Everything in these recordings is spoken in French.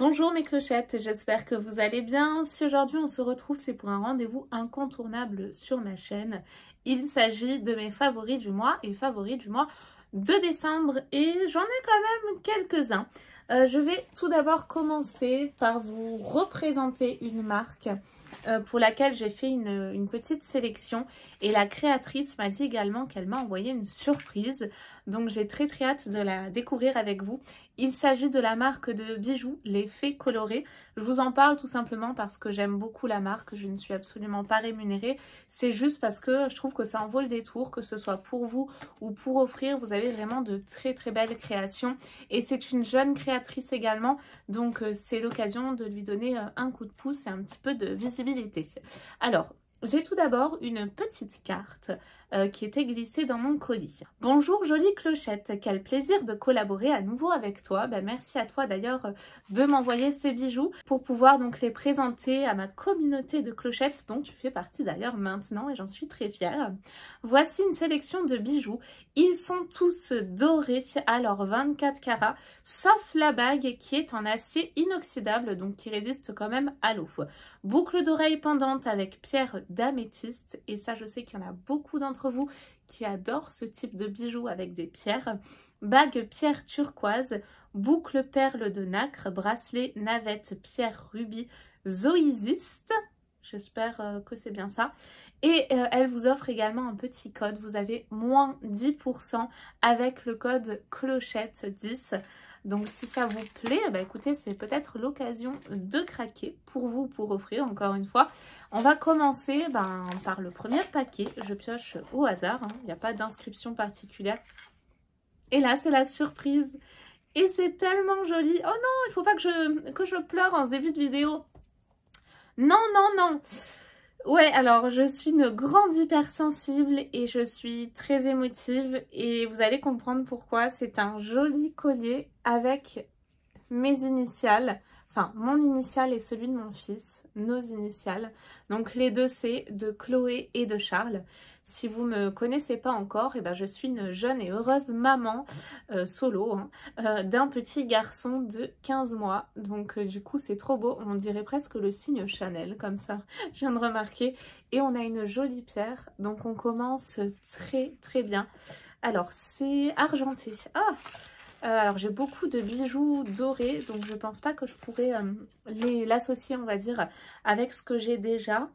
Bonjour mes clochettes, j'espère que vous allez bien. Si aujourd'hui on se retrouve, c'est pour un rendez-vous incontournable sur ma chaîne. Il s'agit de mes favoris du mois et favoris du mois de décembre et j'en ai quand même quelques-uns. Je vais tout d'abord commencer par vous représenter une marque pour laquelle j'ai fait une petite sélection et la créatrice m'a dit également qu'elle m'a envoyé une surprise. Donc j'ai très hâte de la découvrir avec vous. Il s'agit de la marque de bijoux, les Fées Colorées. Je vous en parle tout simplement parce que j'aime beaucoup la marque. Je ne suis absolument pas rémunérée. C'est juste parce que je trouve que ça en vaut le détour, que ce soit pour vous ou pour offrir. Vous avez vraiment de très belles créations. Et c'est une jeune créatrice également. Donc c'est l'occasion de lui donner un coup de pouce et un petit peu de visibilité. Alors, j'ai tout d'abord une petite carte qui était glissée dans mon colis. Bonjour jolie clochette, quel plaisir de collaborer à nouveau avec toi. Merci à toi d'ailleurs de m'envoyer ces bijoux pour pouvoir donc les présenter à ma communauté de clochettes dont tu fais partie d'ailleurs maintenant et j'en suis très fière. Voici une sélection de bijoux. Ils sont tous dorés à leurs 24 carats, sauf la bague qui est en acier inoxydable, donc qui résiste quand même à l'eau. Boucle d'oreille pendante avec pierre d'améthyste, et ça je sais qu'il y en a beaucoup d'entre vous qui adorent ce type de bijoux avec des pierres. Bague pierre turquoise, boucle perle de nacre, bracelet navette pierre rubis zoïsiste. J'espère que c'est bien ça. Et elle vous offre également un petit code. Vous avez moins 10% avec le code clochette10. Donc si ça vous plaît, écoutez, c'est peut-être l'occasion de craquer pour vous, pour offrir encore une fois. On va commencer par le premier paquet. Je pioche au hasard, il n'y a pas d'inscription particulière. Et là, c'est la surprise. Et c'est tellement joli. Oh non, il ne faut pas que je pleure en ce début de vidéo. Non, non, non. Ouais, alors je suis une grande hypersensible et je suis très émotive et vous allez comprendre pourquoi. C'est un joli collier avec mes initiales, enfin mon initiale et celui de mon fils, nos initiales. Donc les deux c'est de Chloé et de Charles. Si vous ne me connaissez pas encore, je suis une jeune et heureuse maman solo d'un petit garçon de 15 mois. Donc du coup c'est trop beau, on dirait presque le signe Chanel comme ça, je viens de remarquer. Et on a une jolie pierre, donc on commence très bien. Alors c'est argenté. Alors j'ai beaucoup de bijoux dorés, donc je pense pas que je pourrais l'associer, on va dire, avec ce que j'ai déjà.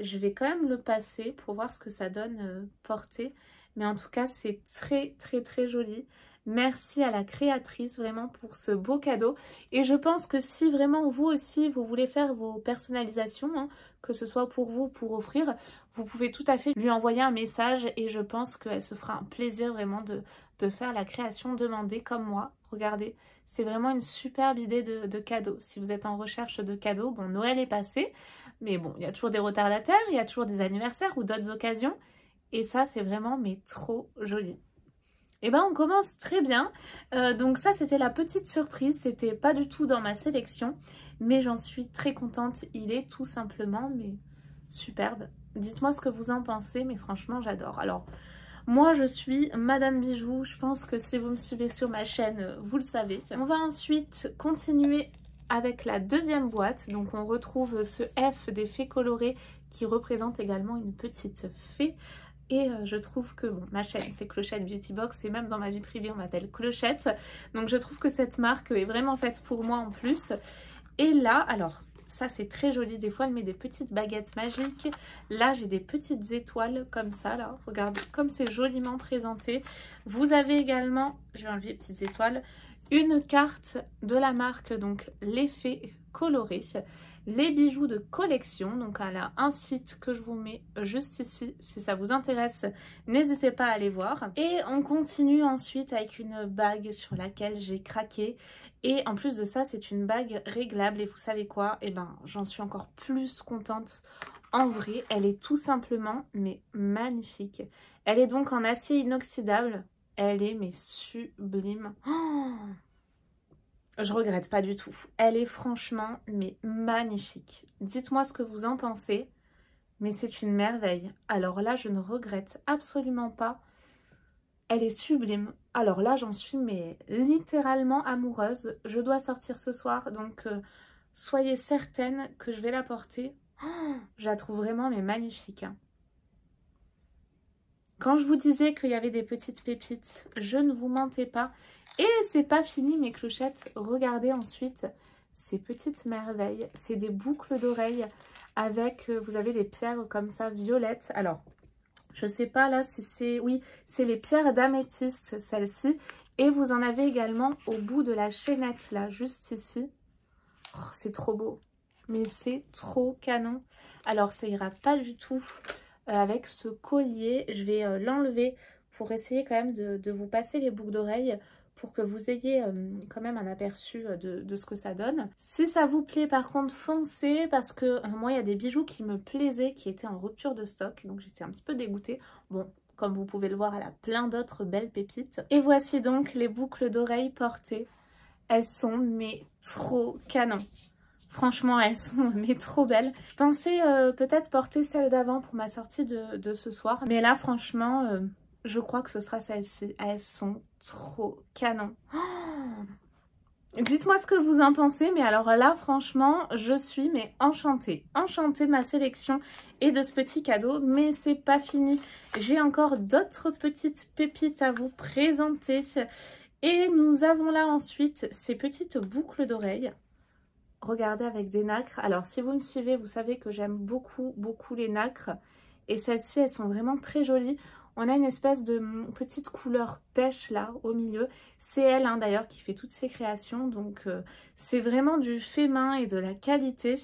Je vais quand même le passer pour voir ce que ça donne porté. Mais en tout cas, c'est très joli. Merci à la créatrice vraiment pour ce beau cadeau. Et je pense que si vraiment vous aussi, vous voulez faire vos personnalisations, que ce soit pour vous ou pour offrir, vous pouvez tout à fait lui envoyer un message et je pense qu'elle se fera un plaisir vraiment de faire la création demandée comme moi. Regardez, c'est vraiment une superbe idée de cadeau. Si vous êtes en recherche de cadeaux, bon, Noël est passé, mais bon, il y a toujours des retardataires, il y a toujours des anniversaires ou d'autres occasions. Et ça, c'est vraiment mais trop joli. Et on commence très bien. Donc ça, c'était la petite surprise. C'était pas du tout dans ma sélection, mais j'en suis très contente. Il est tout simplement mais superbe. Dites-moi ce que vous en pensez, mais franchement, j'adore. Alors, moi, je suis Madame Bijoux. Je pense que si vous me suivez sur ma chaîne, vous le savez. On va ensuite continuer avec la deuxième boîte. Donc, on retrouve ce F des Fées Colorées qui représente également une petite fée. Et je trouve que, bon, ma chaîne c'est Clochette Beauty Box et même dans ma vie privée on m'appelle Clochette. Donc je trouve que cette marque est vraiment faite pour moi en plus. Et là, alors, ça c'est très joli. Des fois elle met des petites baguettes magiques. Là j'ai des petites étoiles comme ça, là. Regardez comme c'est joliment présenté. Vous avez également, je vais enlever les petites étoiles, une carte de la marque, donc les Fées Colorées. Les bijoux de collection, donc elle a un site que je vous mets juste ici, si ça vous intéresse, n'hésitez pas à aller voir. Et on continue ensuite avec une bague sur laquelle j'ai craqué. Et en plus de ça, c'est une bague réglable et vous savez quoi, j'en suis encore plus contente. En vrai, elle est tout simplement mais magnifique. Elle est donc en acier inoxydable, elle est mais sublime. Je regrette pas du tout. Elle est franchement mais magnifique. Dites-moi ce que vous en pensez. Mais c'est une merveille. Alors là, je ne regrette absolument pas. Elle est sublime. Alors là, j'en suis mais littéralement amoureuse. Je dois sortir ce soir, donc soyez certaine que je vais la porter. Oh, je la trouve vraiment mais magnifique. Hein. Quand je vous disais qu'il y avait des petites pépites, je ne vous mentais pas. Et c'est pas fini mes clochettes. Regardez ensuite ces petites merveilles. C'est des boucles d'oreilles avec, vous avez des pierres comme ça violettes. Alors, je sais pas là si c'est... Oui, c'est les pierres d'améthyste, celle-ci. Et vous en avez également au bout de la chaînette là, juste ici. Oh, c'est trop beau. Mais c'est trop canon. Alors, ça ira pas du tout avec ce collier. Je vais l'enlever pour essayer quand même de vous passer les boucles d'oreilles pour que vous ayez quand même un aperçu de ce que ça donne. Si ça vous plaît par contre, foncez parce que moi il y a des bijoux qui me plaisaient, qui étaient en rupture de stock, donc j'étais un petit peu dégoûtée. Bon, comme vous pouvez le voir, elle a plein d'autres belles pépites. Et voici donc les boucles d'oreilles portées. Elles sont mais trop canon. Franchement, elles sont mais trop belles. Je pensais peut-être porter celle d'avant pour ma sortie de ce soir. Mais là, franchement, je crois que ce sera celle-ci. Elles sont trop canon. Oh, dites-moi ce que vous en pensez. Mais alors là, franchement, je suis mais enchantée. Enchantée de ma sélection et de ce petit cadeau. Mais c'est pas fini. J'ai encore d'autres petites pépites à vous présenter. Et nous avons là ensuite ces petites boucles d'oreilles. Regardez avec des nacres. Alors si vous me suivez, vous savez que j'aime beaucoup les nacres. Et celles-ci, elles sont vraiment très jolies. On a une espèce de petite couleur pêche là au milieu. C'est elle hein, d'ailleurs qui fait toutes ces créations. Donc c'est vraiment du fait main et de la qualité.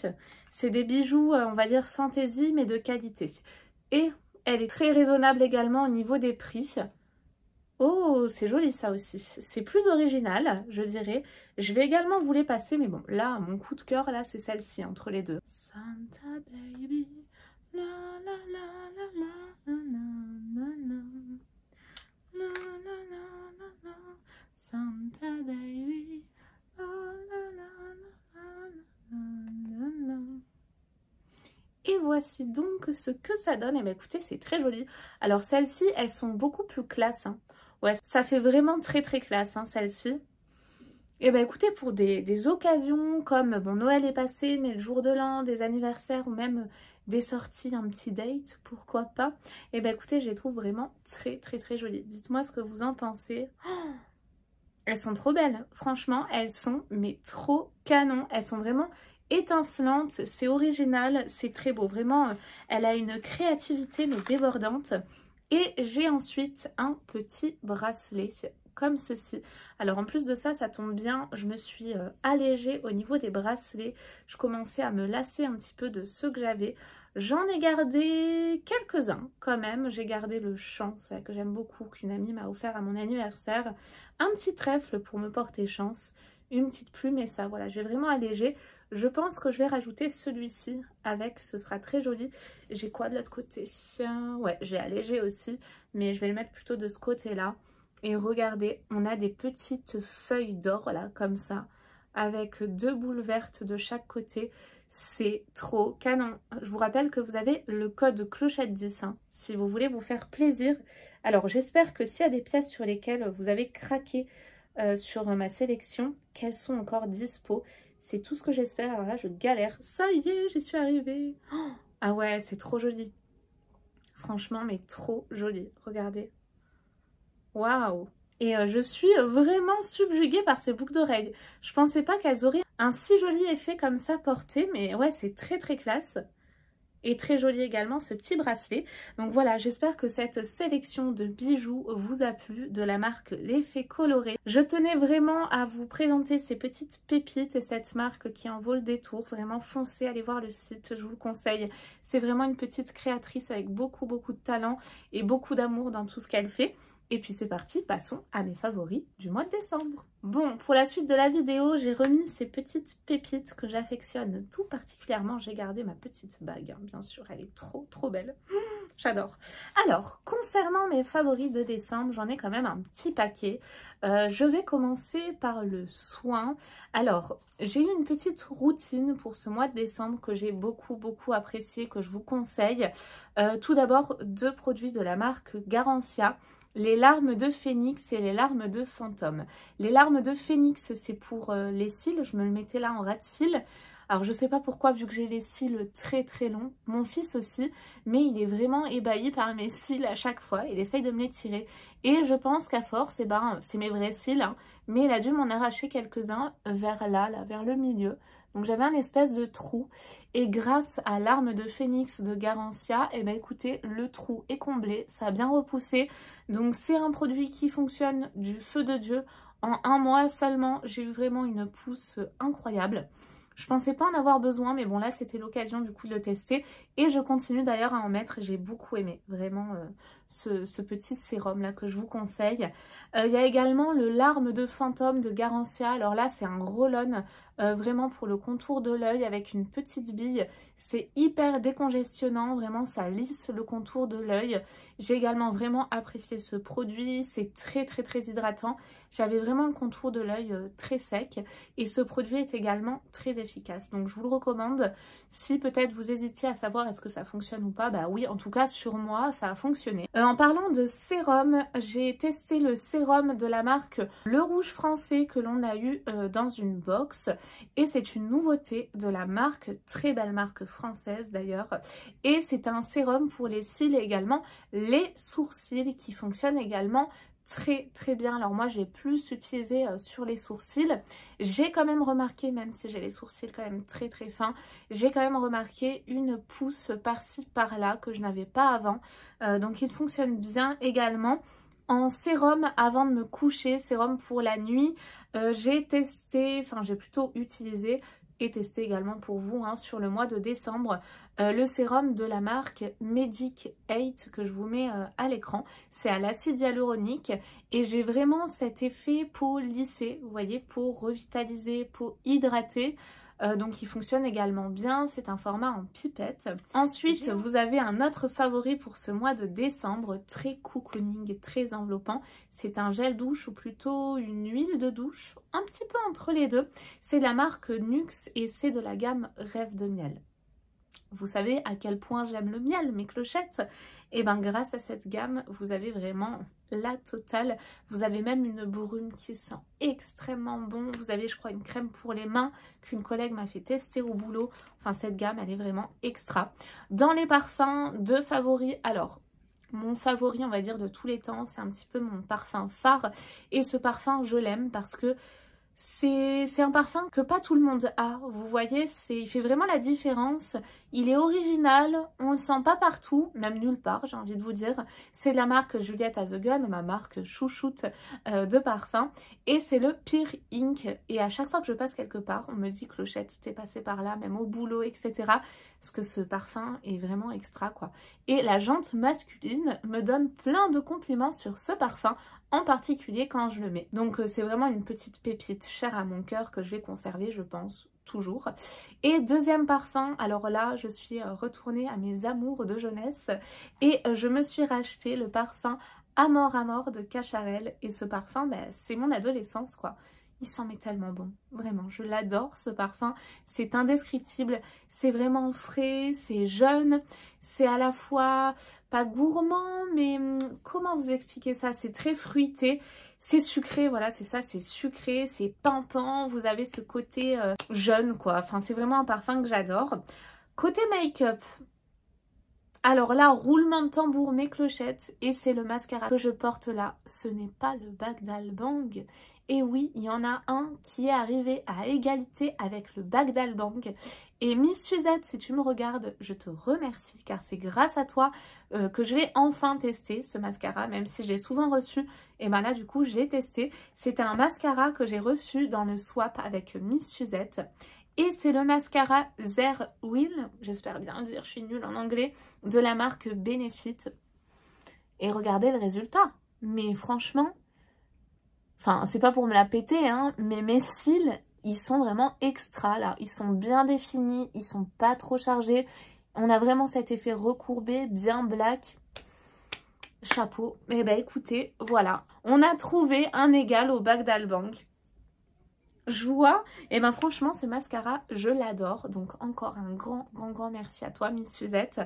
C'est des bijoux, on va dire fantaisie mais de qualité. Et elle est très raisonnable également au niveau des prix. Oh, c'est joli ça aussi. C'est plus original, je dirais. Je vais également vous les passer, mais bon, là, mon coup de cœur, là, c'est celle-ci, entre les deux. Santa baby, la la la la la la la la la la la Santa baby, la la la la la la. Et voici donc ce que ça donne. Et bien écoutez, c'est très joli. Alors celles-ci, elles sont beaucoup plus classe. Hein. Ouais, ça fait vraiment très classe, hein, celle-ci. Et ben écoutez, pour des occasions comme, bon, Noël est passé, mais le jour de l'an, des anniversaires ou même des sorties, un petit date, pourquoi pas. Et ben écoutez, je les trouve vraiment très jolies. Dites-moi ce que vous en pensez. Oh, elles sont trop belles, franchement, elles sont mais trop canon. Elles sont vraiment étincelantes, c'est original, c'est très beau. Vraiment, elle a une créativité mais débordante. Et j'ai ensuite un petit bracelet comme ceci. Alors en plus de ça, ça tombe bien, je me suis allégée au niveau des bracelets. Je commençais à me lasser un petit peu de ceux que j'avais. J'en ai gardé quelques-uns quand même. J'ai gardé le chance que j'aime beaucoup, qu'une amie m'a offert à mon anniversaire. Un petit trèfle pour me porter chance. Une petite plume et ça, voilà, j'ai vraiment allégé. Je pense que je vais rajouter celui-ci avec, ce sera très joli. J'ai quoi de l'autre côté? Ouais, j'ai allégé aussi, mais je vais le mettre plutôt de ce côté-là. Et regardez, on a des petites feuilles d'or là, comme ça, avec 2 boules vertes de chaque côté. C'est trop canon. Je vous rappelle que vous avez le code clochette 10 hein, si vous voulez vous faire plaisir. Alors j'espère que s'il y a des pièces sur lesquelles vous avez craqué sur ma sélection, qu'elles sont encore dispo. C'est tout ce que j'espère. Alors là, je galère. Ça y est, j'y suis arrivée. Oh, ah ouais, c'est trop joli. Franchement, mais trop joli. Regardez. Waouh! Et je suis vraiment subjuguée par ces boucles d'oreilles. Je pensais pas qu'elles auraient un si joli effet comme ça porté. Mais ouais, c'est très classe. Et très joli également ce petit bracelet. Donc voilà, j'espère que cette sélection de bijoux vous a plu, de la marque L'Effet Coloré. Je tenais vraiment à vous présenter ces petites pépites et cette marque qui en vaut le détour. Vraiment foncez, allez voir le site, je vous le conseille. C'est vraiment une petite créatrice avec beaucoup de talent et beaucoup d'amour dans tout ce qu'elle fait. Et puis c'est parti, passons à mes favoris du mois de décembre. Bon, pour la suite de la vidéo, j'ai remis ces petites pépites que j'affectionne tout particulièrement. J'ai gardé ma petite bague, hein, bien sûr, elle est trop belle. J'adore. Alors, concernant mes favoris de décembre, j'en ai quand même un petit paquet. Je vais commencer par le soin. Alors, j'ai eu une petite routine pour ce mois de décembre que j'ai beaucoup apprécié, que je vous conseille. Tout d'abord, 2 produits de la marque Garancia. les larmes de phénix et les larmes de fantôme. Les larmes de phénix, c'est pour les cils. Je me le mettais là en ras de cils. Alors, je sais pas pourquoi, vu que j'ai les cils très très longs. Mon fils aussi, mais il est vraiment ébahi par mes cils à chaque fois. Il essaye de me les tirer. Et je pense qu'à force, eh ben, c'est mes vrais cils, hein, mais il a dû m'en arracher quelques-uns vers là, vers le milieu. Donc j'avais un espèce de trou. Et grâce à l'arme de phénix de Garancia, eh ben écoutez, le trou est comblé. Ça a bien repoussé. Donc c'est un produit qui fonctionne du feu de Dieu. En 1 mois seulement, j'ai eu vraiment une pousse incroyable. Je pensais pas en avoir besoin, mais bon là c'était l'occasion du coup de le tester. Et je continue d'ailleurs à en mettre, j'ai beaucoup aimé vraiment ce petit sérum là que je vous conseille. Il y a également le larme de fantôme de Garancia. Alors là c'est un roll-on vraiment pour le contour de l'œil avec une petite bille. C'est hyper décongestionnant, vraiment ça lisse le contour de l'œil. J'ai également vraiment apprécié ce produit, c'est très très très hydratant. J'avais vraiment le contour de l'œil très sec et ce produit est également très efficace. Donc je vous le recommande. Si peut-être vous hésitiez à savoir est-ce que ça fonctionne ou pas, bah oui, en tout cas sur moi ça a fonctionné. En parlant de sérum, j'ai testé le sérum de la marque Le Rouge Français que l'on a eu dans une box et c'est une nouveauté de la marque, très belle marque française d'ailleurs, et c'est un sérum pour les cils et également les sourcils qui fonctionne également très très bien. Alors moi j'ai plus utilisé sur les sourcils. J'ai quand même remarqué, même si j'ai les sourcils quand même très très fins, j'ai quand même remarqué une pousse par-ci par-là que je n'avais pas avant. Donc il fonctionne bien également. En sérum avant de me coucher, sérum pour la nuit, j'ai testé, enfin j'ai plutôt utilisé et testé également pour vous hein, sur le mois de décembre, le sérum de la marque Medic 8 que je vous mets à l'écran. C'est à l'acide hyaluronique et j'ai vraiment cet effet peau lissée, vous voyez, peau revitalisée, peau hydratée. Donc il fonctionne également bien, c'est un format en pipette. Ensuite, vous avez un autre favori pour ce mois de décembre, très cocooning, très enveloppant. C'est un gel douche ou plutôt une huile de douche, un petit peu entre les deux. C'est de la marque Nuxe et c'est de la gamme Rêve de miel. Vous savez à quel point j'aime le miel, mes clochettes. Et bien grâce à cette gamme, vous avez vraiment la totale. Vous avez même une brume qui sent extrêmement bon. Vous avez, je crois, une crème pour les mains qu'une collègue m'a fait tester au boulot. Enfin, cette gamme, elle est vraiment extra. Dans les parfums, deux favoris. Alors, mon favori, on va dire, de tous les temps, c'est un petit peu mon parfum phare. Et ce parfum, je l'aime parce que c'est un parfum que pas tout le monde a, vous voyez, il fait vraiment la différence. Il est original, on le sent pas partout, même nulle part, j'ai envie de vous dire. C'est de la marque Juliette Has a Gun, ma marque chouchoute de parfum. Et c'est le Pure Ink. Et à chaque fois que je passe quelque part, on me dit Clochette, t'es passée par là, même au boulot, etc. Parce que ce parfum est vraiment extra, quoi. Et la jante masculine me donne plein de compliments sur ce parfum, en particulier quand je le mets. Donc c'est vraiment une petite pépite chère à mon cœur que je vais conserver, je pense, toujours. Et deuxième parfum, alors là je suis retournée à mes amours de jeunesse et je me suis racheté le parfum Amor Amor de Cacharel. Et ce parfum, bah, c'est mon adolescence quoi. Il sent mais tellement bon, vraiment, je l'adore ce parfum, c'est indescriptible, c'est vraiment frais, c'est jeune, c'est à la fois pas gourmand, mais comment vous expliquer ça? C'est très fruité, c'est sucré, voilà, c'est ça, c'est sucré, c'est pimpant, vous avez ce côté jeune quoi, enfin c'est vraiment un parfum que j'adore. Côté make-up, alors là, roulement de tambour, mes clochettes, et c'est le mascara que je porte là. Ce n'est pas le Bagdad Bang. Et oui, il y en a un qui est arrivé à égalité avec le Bagdad Bang. Et Miss Suzette, si tu me regardes, je te remercie car c'est grâce à toi que je l'ai enfin testé, ce mascara, même si je l'ai souvent reçu. Et ben là, du coup, je l'ai testé. C'était un mascara que j'ai reçu dans le swap avec Miss Suzette. Et c'est le mascara Zer Will, j'espère bien le dire, je suis nulle en anglais, de la marque Benefit. Et regardez le résultat. Mais franchement, enfin, c'est pas pour me la péter, hein, mais mes cils, ils sont vraiment extra, là. Ils sont bien définis, ils sont pas trop chargés. On a vraiment cet effet recourbé, bien black. Chapeau. Et ben écoutez, voilà. On a trouvé un égal au Bagdad Bang. Joie, et ben franchement ce mascara je l'adore, donc encore un grand merci à toi Miss Suzette,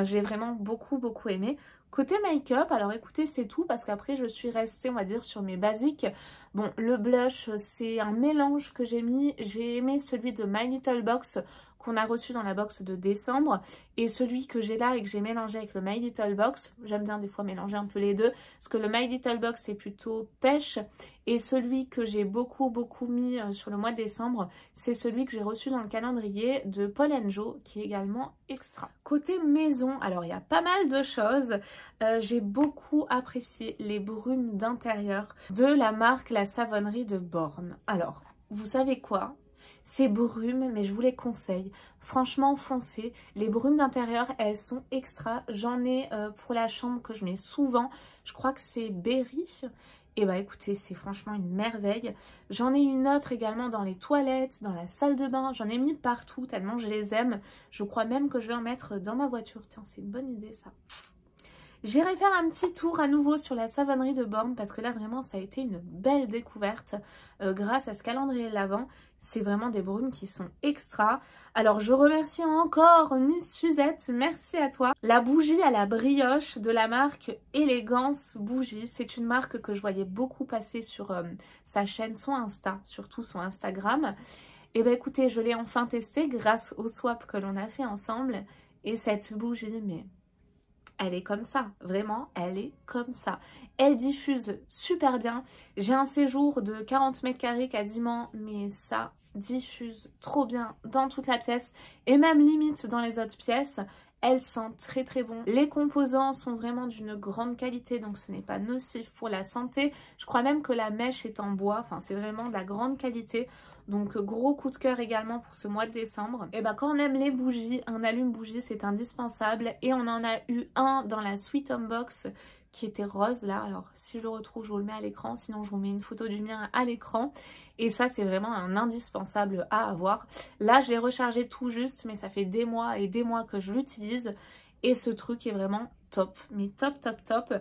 j'ai vraiment beaucoup aimé. Côté make-up, alors écoutez, c'est tout parce qu'après je suis restée, on va dire, sur mes basiques. Bon, le blush, c'est un mélange que j'ai mis. J'ai aimé celui de My Little Box qu'on a reçu dans la box de décembre. Et celui que j'ai là et que j'ai mélangé avec le My Little Box, j'aime bien des fois mélanger un peu les deux, parce que le My Little Box c'est plutôt pêche. Et celui que j'ai beaucoup mis sur le mois de décembre, c'est celui que j'ai reçu dans le calendrier de Paul & Joe, qui est également extra. Côté maison, alors il y a pas mal de choses. J'ai beaucoup apprécié les brumes d'intérieur de la marque La Savonnerie de Born. Alors, vous savez quoi? Ces brumes, mais je vous les conseille. Franchement, foncez. Les brumes d'intérieur, elles sont extra. J'en ai pour la chambre que je mets souvent. Je crois que c'est Berry. Et bah écoutez, c'est franchement une merveille. J'en ai une autre également dans les toilettes, dans la salle de bain. J'en ai mis partout tellement je les aime. Je crois même que je vais en mettre dans ma voiture. Tiens, c'est une bonne idée ça. J'irai faire un petit tour à nouveau sur la savonnerie de Born parce que là vraiment ça a été une belle découverte grâce à ce calendrier de l'Avent. C'est vraiment des brumes qui sont extra. Alors je remercie encore Miss Suzette, merci à toi. La bougie à la brioche de la marque Élégance Bougie. C'est une marque que je voyais beaucoup passer sur sa chaîne, son Insta, surtout son Instagram. Et ben écoutez, je l'ai enfin testée grâce au swap que l'on a fait ensemble. Et cette bougie, mais... elle est comme ça, vraiment, elle est comme ça. Elle diffuse super bien. J'ai un séjour de 40 mètres carrés quasiment, mais ça diffuse trop bien dans toute la pièce et même limite dans les autres pièces. Elle sent très bon. Les composants sont vraiment d'une grande qualité, donc ce n'est pas nocif pour la santé. Je crois même que la mèche est en bois, enfin c'est vraiment de la grande qualité. Donc gros coup de cœur également pour ce mois de décembre. Et ben quand on aime les bougies, un allume-bougie c'est indispensable. Et on en a eu un dans la Sweet Home Box qui était rose là. Alors si je le retrouve, je vous le mets à l'écran. Sinon je vous mets une photo du mien à l'écran. Et ça c'est vraiment un indispensable à avoir. Là je l'ai rechargé tout juste, mais ça fait des mois et des mois que je l'utilise. Et ce truc est vraiment top. Mais top.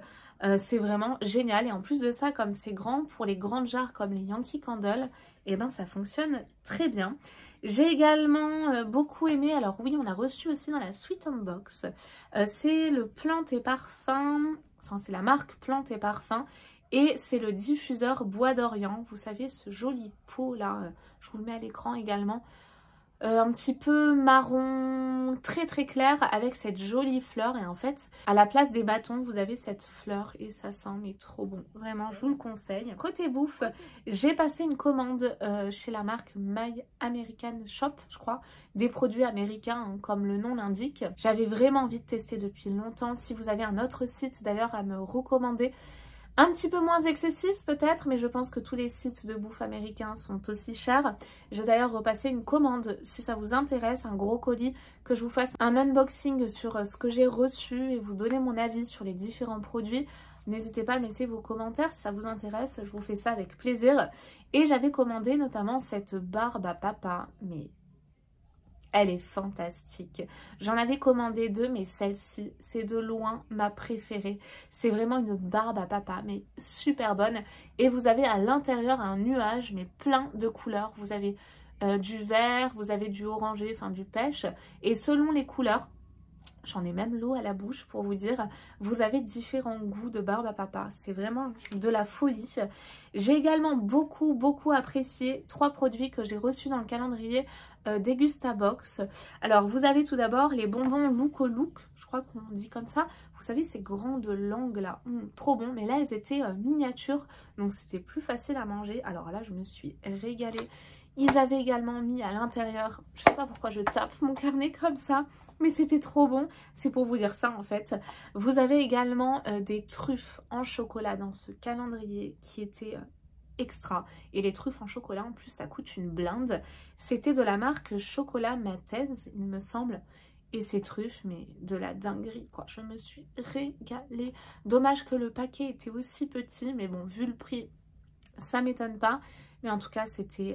C'est vraiment génial. Et en plus de ça, comme c'est grand, pour les grandes jarres comme les Yankee Candle, et ben ça fonctionne très bien. J'ai également beaucoup aimé, alors oui, on a reçu aussi dans la Sweet Home Box, c'est le Plantes et Parfums, enfin c'est la marque Plantes et Parfums, et c'est le diffuseur Bois d'Orient. Vous savez, ce joli pot là, je vous le mets à l'écran également. Un petit peu marron très clair avec cette jolie fleur, et en fait à la place des bâtons vous avez cette fleur et ça sent mais trop bon, vraiment je vous le conseille. Côté bouffe, j'ai passé une commande chez la marque My American Shop, je crois, des produits américains hein, comme le nom l'indique. J'avais vraiment envie de tester depuis longtemps. Si vous avez un autre site d'ailleurs à me recommander, un petit peu moins excessif peut-être, mais je pense que tous les sites de bouffe américains sont aussi chers. J'ai d'ailleurs repassé une commande, si ça vous intéresse, un gros colis, que je vous fasse un unboxing sur ce que j'ai reçu et vous donner mon avis sur les différents produits. N'hésitez pas à me laisser vos commentaires si ça vous intéresse, je vous fais ça avec plaisir. Et j'avais commandé notamment cette barbe à papa, mais... elle est fantastique. J'en avais commandé deux, mais celle-ci, c'est de loin ma préférée. C'est vraiment une barbe à papa, mais super bonne. Et vous avez à l'intérieur un nuage, mais plein de couleurs. Vous avez du vert, vous avez du orangé, enfin du pêche. Et selon les couleurs, j'en ai même l'eau à la bouche pour vous dire, vous avez différents goûts de barbe à papa. C'est vraiment de la folie. J'ai également beaucoup apprécié 3 produits que j'ai reçus dans le calendrier Degustabox. Alors vous avez tout d'abord les bonbons Look au Look, je crois qu'on dit comme ça. Vous savez ces grandes langues là, trop bon. Mais là elles étaient miniatures, donc c'était plus facile à manger. Alors là je me suis régalée. Ils avaient également mis à l'intérieur, je sais pas pourquoi je tape mon carnet comme ça, mais c'était trop bon. C'est pour vous dire ça en fait. Vous avez également des truffes en chocolat dans ce calendrier qui était extra. Et les truffes en chocolat en plus ça coûte une blinde. C'était de la marque Chocolat Matez il me semble. Et ces truffes, mais de la dinguerie quoi. Je me suis régalée. Dommage que le paquet était aussi petit, mais bon vu le prix ça m'étonne pas. Mais en tout cas c'était...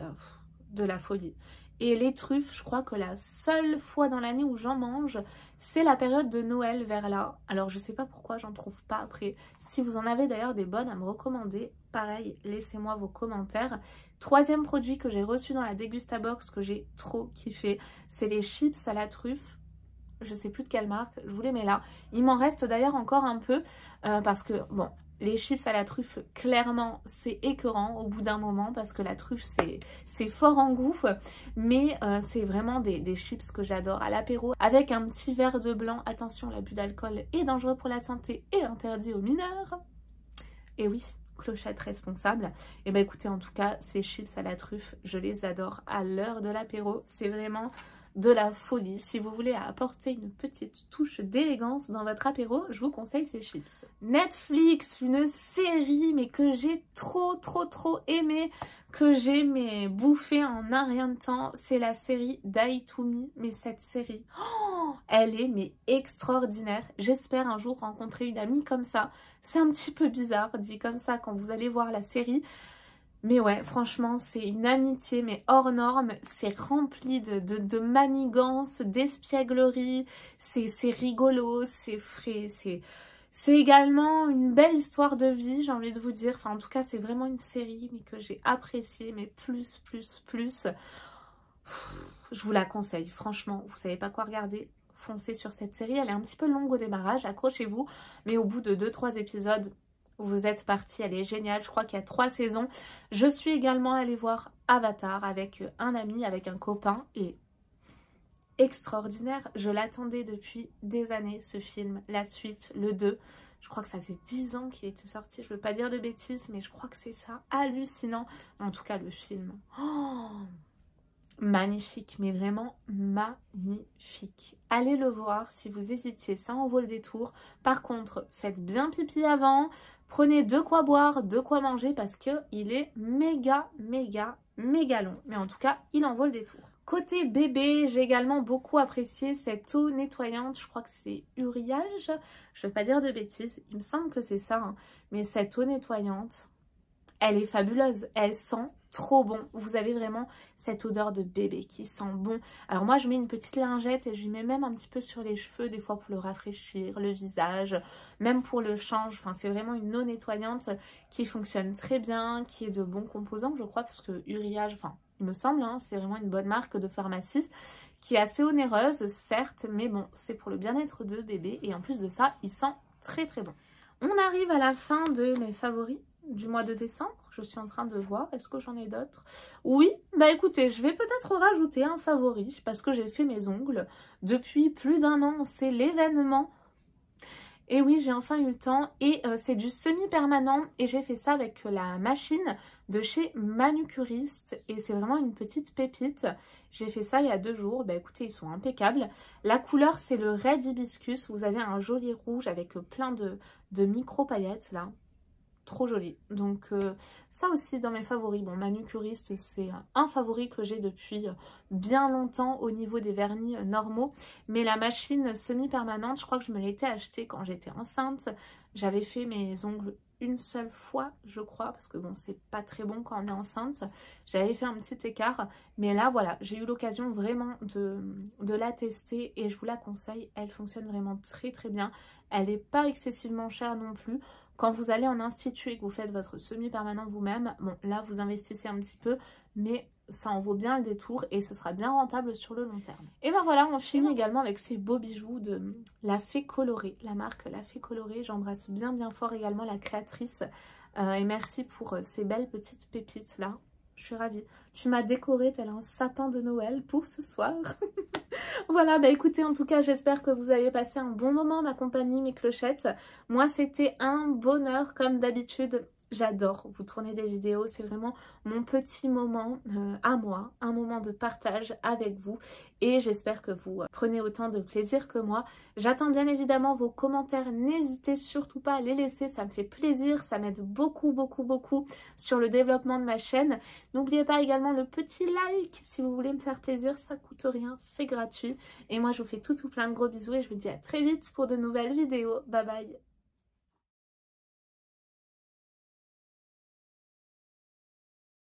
de la folie. Et les truffes, je crois que la seule fois dans l'année où j'en mange, c'est la période de Noël vers là. Alors je sais pas pourquoi j'en trouve pas après. Si vous en avez d'ailleurs des bonnes à me recommander, pareil, laissez-moi vos commentaires. 3e produit que j'ai reçu dans la Degustabox que j'ai trop kiffé, c'est les chips à la truffe. je sais plus de quelle marque, je vous les mets là. Il m'en reste d'ailleurs encore un peu parce que bon, les chips à la truffe, clairement, c'est écœurant au bout d'un moment parce que la truffe, c'est fort en goût. Mais c'est vraiment des chips que j'adore à l'apéro avec un petit verre de blanc. Attention, l'abus d'alcool est dangereux pour la santé et interdit aux mineurs. Et oui, clochette responsable. Et ben écoutez, en tout cas, ces chips à la truffe, je les adore à l'heure de l'apéro. C'est vraiment de la folie. Si vous voulez apporter une petite touche d'élégance dans votre apéro, je vous conseille ces chips. Netflix, une série mais que j'ai trop aimé, que j'ai bouffé en un rien de temps, c'est la série Die to Me. Mais cette série, oh, elle est extraordinaire. J'espère un jour rencontrer une amie comme ça. C'est un petit peu bizarre dit comme ça quand vous allez voir la série. Mais ouais, franchement, c'est une amitié, mais hors norme. C'est rempli de manigances, d'espièglerie. C'est rigolo, c'est frais. C'est également une belle histoire de vie, j'ai envie de vous dire. Enfin, en tout cas, c'est vraiment une série mais que j'ai appréciée, mais plus. Je vous la conseille, franchement. Vous savez pas quoi regarder, foncez sur cette série. Elle est un petit peu longue au démarrage, accrochez-vous. Mais au bout de 2-3 épisodes... vous êtes partis, elle est géniale, je crois qu'il y a 3 saisons. Je suis également allée voir Avatar avec un ami, avec un copain et extraordinaire. Je l'attendais depuis des années ce film, la suite, le 2. Je crois que ça faisait 10 ans qu'il était sorti, je veux pas dire de bêtises mais je crois que c'est ça, hallucinant. En tout cas le film, oh, magnifique, mais vraiment magnifique. Allez le voir si vous hésitiez, ça en vaut le détour. Par contre, faites bien pipi avant, prenez de quoi boire, de quoi manger parce qu'il est méga long. Mais en tout cas, il en vaut le détour. Côté bébé, j'ai également beaucoup apprécié cette eau nettoyante. Je crois que c'est Uriage, je ne vais pas dire de bêtises, il me semble que c'est ça. Hein. Mais cette eau nettoyante, elle est fabuleuse, elle sent trop bon. Vous avez vraiment cette odeur de bébé qui sent bon. Alors moi je mets une petite lingette et je lui mets même un petit peu sur les cheveux des fois pour le rafraîchir, le visage, même pour le change. Enfin c'est vraiment une eau nettoyante qui fonctionne très bien, qui est de bons composants je crois parce que Uriage, enfin il me semble, hein, c'est vraiment une bonne marque de pharmacie qui est assez onéreuse certes, mais bon c'est pour le bien-être de bébé et en plus de ça il sent très bon. On arrive à la fin de mes favoris du mois de décembre. Je suis en train de voir, est-ce que j'en ai d'autres? Oui, bah écoutez, je vais peut-être rajouter un favori parce que j'ai fait mes ongles depuis plus d'1 an, c'est l'événement. Et oui, j'ai enfin eu le temps et c'est du semi-permanent et j'ai fait ça avec la machine de chez Manucuriste et c'est vraiment une petite pépite. J'ai fait ça il y a 2 jours, bah écoutez, ils sont impeccables. La couleur, c'est le Red Hibiscus, vous avez un joli rouge avec plein de micro-paillettes là. Trop joli. Donc ça aussi dans mes favoris. Bon, Manucuriste, c'est un favori que j'ai depuis bien longtemps au niveau des vernis normaux. Mais la machine semi-permanente, je crois que je me l'étais achetée quand j'étais enceinte. J'avais fait mes ongles une seule fois, je crois, parce que bon, c'est pas très bon quand on est enceinte. J'avais fait un petit écart. Mais là, voilà, j'ai eu l'occasion vraiment de la tester et je vous la conseille. Elle fonctionne vraiment très bien. Elle n'est pas excessivement chère non plus. Quand vous allez en institut et que vous faites votre semi-permanent vous-même, bon là vous investissez un petit peu, mais ça en vaut bien le détour et ce sera bien rentable sur le long terme. Et ben voilà, on finit également avec ces beaux bijoux de La Fée Colorée, la marque La Fée Colorée. J'embrasse bien fort également la créatrice et merci pour ces belles petites pépites là. Je suis ravie. Tu m'as décoré tel un sapin de Noël pour ce soir. Voilà, bah écoutez, en tout cas, j'espère que vous avez passé un bon moment en ma compagnie, mes clochettes. Moi, c'était un bonheur, comme d'habitude. J'adore vous tourner des vidéos, c'est vraiment mon petit moment à moi, un moment de partage avec vous et j'espère que vous prenez autant de plaisir que moi. J'attends bien évidemment vos commentaires, n'hésitez surtout pas à les laisser, ça me fait plaisir, ça m'aide beaucoup sur le développement de ma chaîne. N'oubliez pas également le petit like si vous voulez me faire plaisir, ça coûte rien, c'est gratuit. Et moi je vous fais tout plein de gros bisous et je vous dis à très vite pour de nouvelles vidéos, bye bye.